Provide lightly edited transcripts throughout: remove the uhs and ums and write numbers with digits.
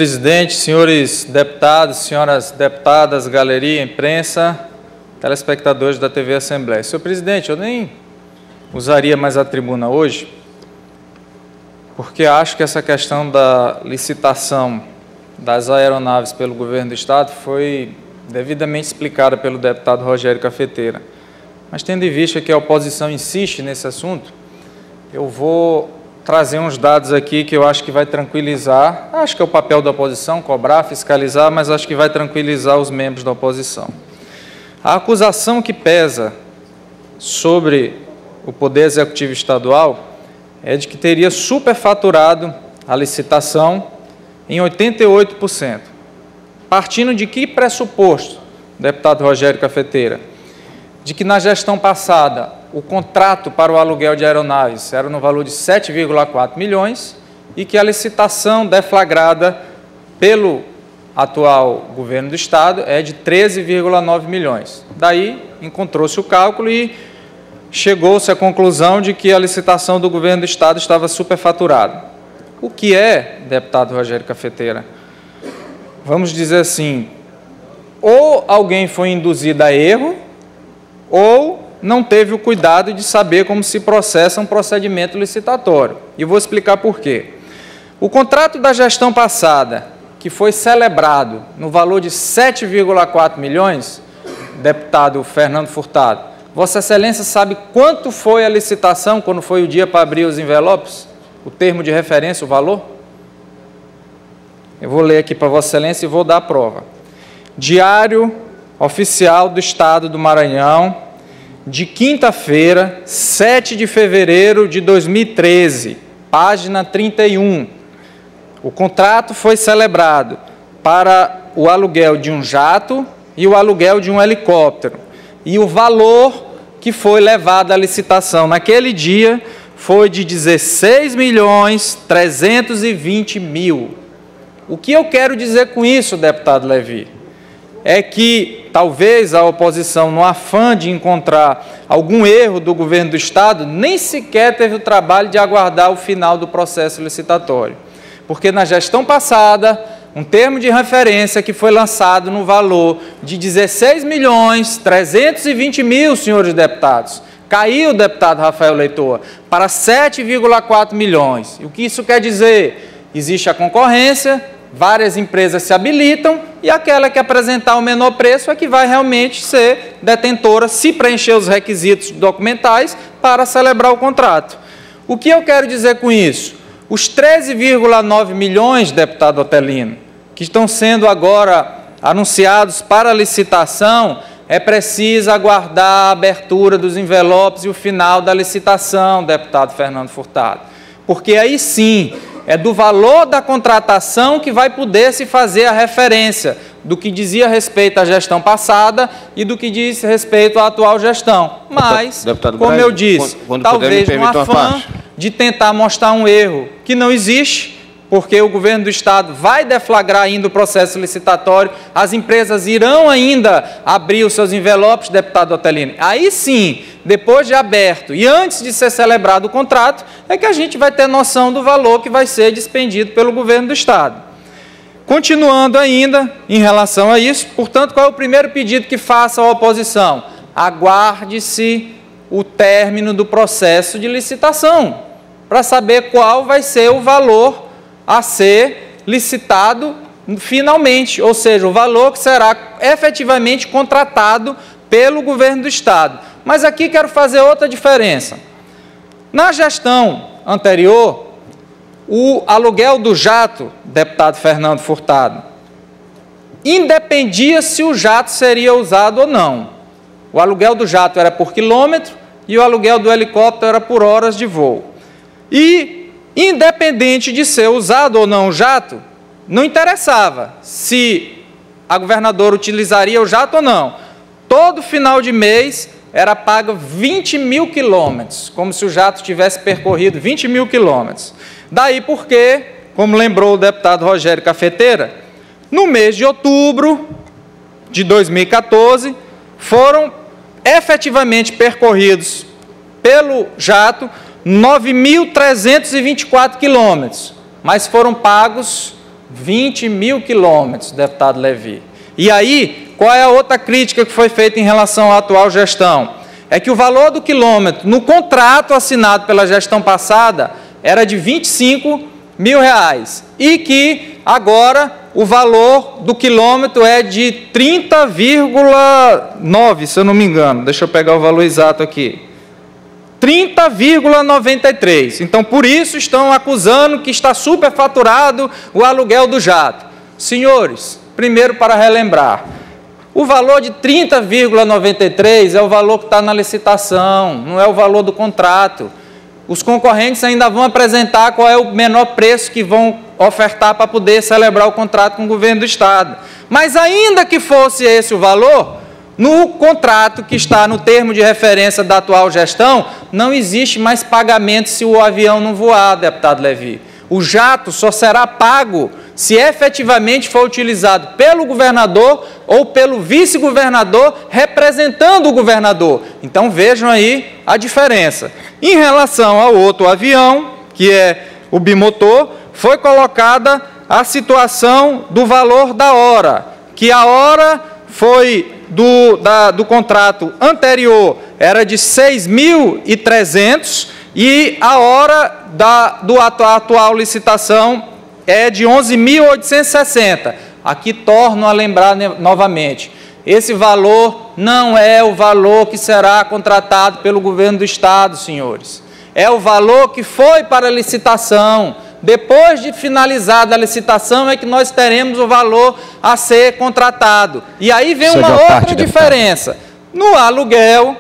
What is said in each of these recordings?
Presidente, senhores deputados, senhoras deputadas, galeria, imprensa, telespectadores da TV Assembleia. Senhor presidente, eu nem usaria mais a tribuna hoje, porque acho que essa questão da licitação das aeronaves pelo governo do Estado foi devidamente explicada pelo deputado Rogério Cafeteira. Mas, tendo em vista que a oposição insiste nesse assunto, eu vou trazer uns dados aqui que eu acho que vai tranquilizar, acho que é o papel da oposição, cobrar, fiscalizar, mas acho que vai tranquilizar os membros da oposição. A acusação que pesa sobre o Poder Executivo Estadual é de que teria superfaturado a licitação em 88%. Partindo de que pressuposto, deputado Rogério Cafeteira? De que na gestão passada o contrato para o aluguel de aeronaves era no valor de 7,4 milhões e que a licitação deflagrada pelo atual governo do Estado é de 13,9 milhões. Daí encontrou-se o cálculo e chegou-se à conclusão de que a licitação do governo do Estado estava superfaturada. O que é, deputado Rogério Cafeteira? Vamos dizer assim, ou alguém foi induzido a erro, ou não teve o cuidado de saber como se processa um procedimento licitatório. E vou explicar por quê. O contrato da gestão passada, que foi celebrado no valor de 7,4 milhões, deputado Fernando Furtado, Vossa Excelência sabe quanto foi a licitação quando foi o dia para abrir os envelopes? O termo de referência, o valor? Eu vou ler aqui para Vossa Excelência e vou dar a prova. Diário Oficial do Estado do Maranhão, de quinta-feira, 7 de fevereiro de 2013, página 31. O contrato foi celebrado para o aluguel de um jato e o aluguel de um helicóptero. E o valor que foi levado à licitação naquele dia foi de 16.320.000. O que eu quero dizer com isso, deputado Levi? É que talvez a oposição, no afã de encontrar algum erro do governo do Estado, nem sequer teve o trabalho de aguardar o final do processo licitatório. Porque na gestão passada, um termo de referência que foi lançado no valor de 16.320.000, senhores deputados, caiu, deputado Rafael Leitoa, para 7,4 milhões. E o que isso quer dizer? Existe a concorrência, várias empresas se habilitam e aquela que apresentar o menor preço é que vai realmente ser detentora, se preencher os requisitos documentais, para celebrar o contrato. O que eu quero dizer com isso? Os 13,9 milhões, deputado Otelino, que estão sendo agora anunciados para licitação, é preciso aguardar a abertura dos envelopes e o final da licitação, deputado Fernando Furtado. Porque aí sim, é do valor da contratação que vai poder se fazer a referência do que dizia respeito à gestão passada e do que diz respeito à atual gestão. Mas, deputado como Braga, eu disse, talvez no afã de tentar mostrar um erro que não existe, porque o governo do Estado vai deflagrar ainda o processo licitatório, as empresas irão ainda abrir os seus envelopes, deputado Otelino. Aí sim, depois de aberto e antes de ser celebrado o contrato, é que a gente vai ter noção do valor que vai ser despendido pelo governo do Estado. Continuando ainda em relação a isso, portanto, qual é o primeiro pedido que faça a oposição? Aguarde-se o término do processo de licitação, para saber qual vai ser o valor a ser licitado finalmente, ou seja, o valor que será efetivamente contratado pelo governo do Estado. Mas aqui quero fazer outra diferença. Na gestão anterior, o aluguel do jato, deputado Fernando Furtado, independia se o jato seria usado ou não. O aluguel do jato era por quilômetro e o aluguel do helicóptero era por horas de voo. E independente de ser usado ou não o jato, não interessava se a governadora utilizaria o jato ou não. Todo final de mês era pago 20 mil quilômetros, como se o jato tivesse percorrido 20 mil quilômetros. Daí porque, como lembrou o deputado Rogério Cafeteira, no mês de outubro de 2014, foram efetivamente percorridos pelo jato 9.324 quilômetros, mas foram pagos 20 mil quilômetros, deputado Levi. E aí, qual é a outra crítica que foi feita em relação à atual gestão? É que o valor do quilômetro, no contrato assinado pela gestão passada, era de R$ 25 mil, e que agora o valor do quilômetro é de 30,9, se eu não me engano. Deixa eu pegar o valor exato aqui. 30,93. Então, por isso, estão acusando que está superfaturado o aluguel do jato. Senhores, primeiro para relembrar, o valor de 30,93 é o valor que está na licitação, não é o valor do contrato. Os concorrentes ainda vão apresentar qual é o menor preço que vão ofertar para poder celebrar o contrato com o governo do Estado. Mas ainda que fosse esse o valor, no contrato que está no termo de referência da atual gestão, não existe mais pagamento se o avião não voar, deputado Levi. O jato só será pago se efetivamente for utilizado pelo governador ou pelo vice-governador representando o governador. Então vejam aí a diferença. Em relação ao outro avião, que é o bimotor, foi colocada a situação do valor da hora, que a hora foi do contrato anterior era de 6.300 e a hora da atual licitação é de 11.860. Aqui torno a lembrar novamente, esse valor não é o valor que será contratado pelo governo do Estado, senhores. É o valor que foi para a licitação. Depois de finalizada a licitação é que nós teremos o valor a ser contratado. E aí vem uma outra diferença. No aluguel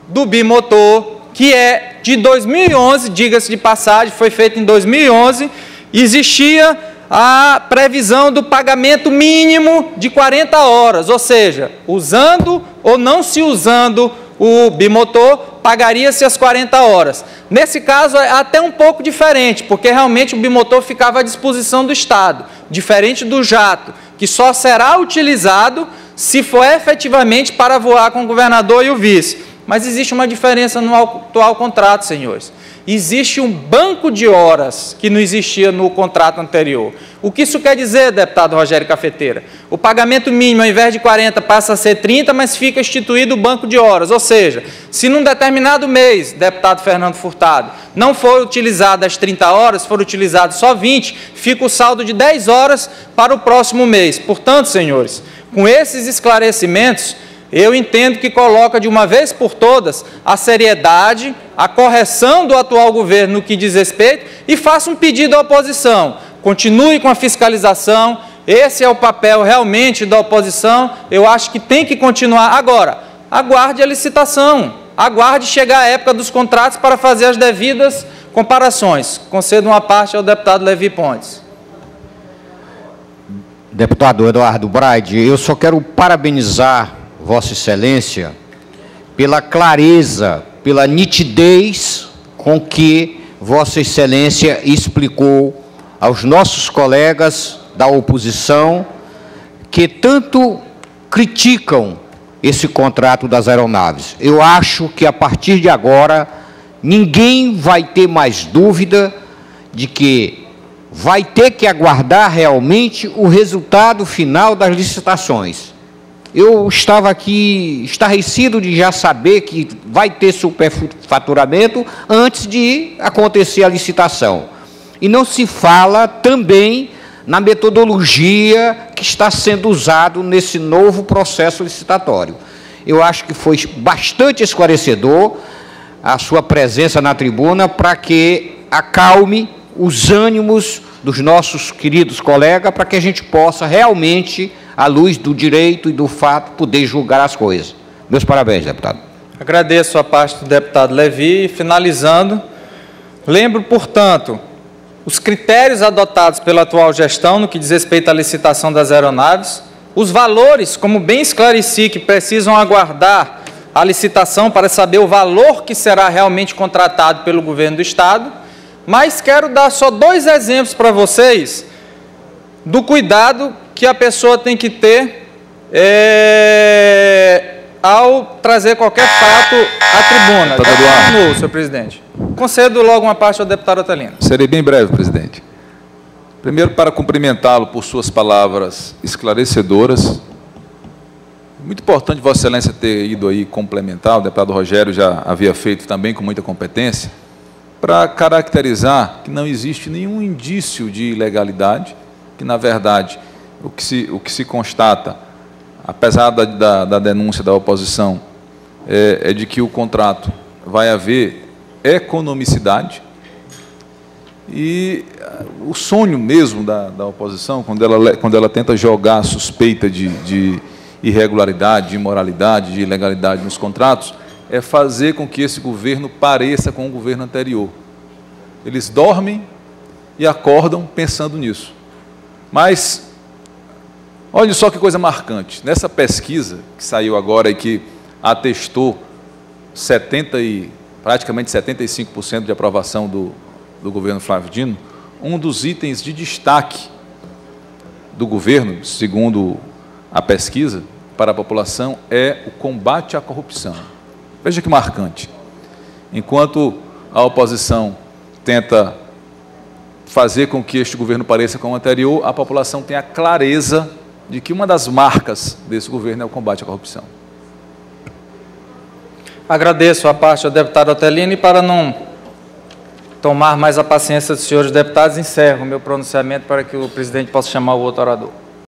do bimotor, que é de 2011, diga-se de passagem, foi feito em 2011, existia a previsão do pagamento mínimo de 40 horas, ou seja, usando ou não se usando o bimotor, pagaria-se as 40 horas. Nesse caso é até um pouco diferente, porque realmente o bimotor ficava à disposição do Estado, diferente do jato, que só será utilizado se for efetivamente para voar com o governador e o vice. Mas existe uma diferença no atual contrato, senhores. Existe um banco de horas que não existia no contrato anterior. O que isso quer dizer, deputado Rogério Cafeteira? O pagamento mínimo, ao invés de 40, passa a ser 30, mas fica instituído o banco de horas. Ou seja, se num determinado mês, deputado Fernando Furtado, não for utilizado as 30 horas, for utilizado só 20, fica o saldo de 10 horas para o próximo mês. Portanto, senhores, com esses esclarecimentos, eu entendo que coloca de uma vez por todas a seriedade, a correção do atual governo no que diz respeito e faça um pedido à oposição. Continue com a fiscalização, esse é o papel realmente da oposição, eu acho que tem que continuar. Agora, aguarde a licitação, aguarde chegar a época dos contratos para fazer as devidas comparações. Concedo uma parte ao deputado Levi Pontes. Deputado Eduardo Braide, eu só quero parabenizar Vossa Excelência pela clareza, pela nitidez com que Vossa Excelência explicou aos nossos colegas da oposição que tanto criticam esse contrato das aeronaves. Eu acho que a partir de agora ninguém vai ter mais dúvida de que vai ter que aguardar realmente o resultado final das licitações. Eu estava aqui estarrecido de já saber que vai ter superfaturamento antes de acontecer a licitação. E não se fala também na metodologia que está sendo usado nesse novo processo licitatório. Eu acho que foi bastante esclarecedor a sua presença na tribuna para que acalme os ânimos dos nossos queridos colegas, para que a gente possa realmente, à luz do direito e do fato, poder julgar as coisas. Meus parabéns, deputado. Agradeço a parte do deputado Levi. E, finalizando, lembro, portanto, os critérios adotados pela atual gestão no que diz respeito à licitação das aeronaves, os valores, como bem esclareci, que precisam aguardar a licitação para saber o valor que será realmente contratado pelo governo do Estado, mas quero dar só 2 exemplos para vocês do cuidado que a pessoa tem que ter ao trazer qualquer fato à tribuna. Deputado senhor presidente. Concedo logo uma parte ao deputado Otelino. Serei bem breve, presidente. Primeiro, para cumprimentá-lo por suas palavras esclarecedoras. Muito importante Vossa Excelência ter ido aí complementar, o deputado Rogério já havia feito também com muita competência, para caracterizar que não existe nenhum indício de ilegalidade, que, na verdade, o que se constata, apesar da denúncia da oposição, é de que o contrato vai haver economicidade, e o sonho mesmo da oposição, quando ela tenta jogar a suspeita de irregularidade, de imoralidade, de ilegalidade nos contratos, é fazer com que esse governo pareça com o governo anterior. Eles dormem e acordam pensando nisso. Mas, olha só que coisa marcante. Nessa pesquisa que saiu agora e que atestou praticamente 75% de aprovação do governo Flávio Dino, um dos itens de destaque do governo, segundo a pesquisa, para a população, é o combate à corrupção. Veja que marcante. Enquanto a oposição tenta fazer com que este governo pareça com o anterior, a população tem a clareza de que uma das marcas desse governo é o combate à corrupção. Agradeço a parte ao deputado Otelino e, para não tomar mais a paciência dos senhores deputados, encerro o meu pronunciamento para que o presidente possa chamar o outro orador.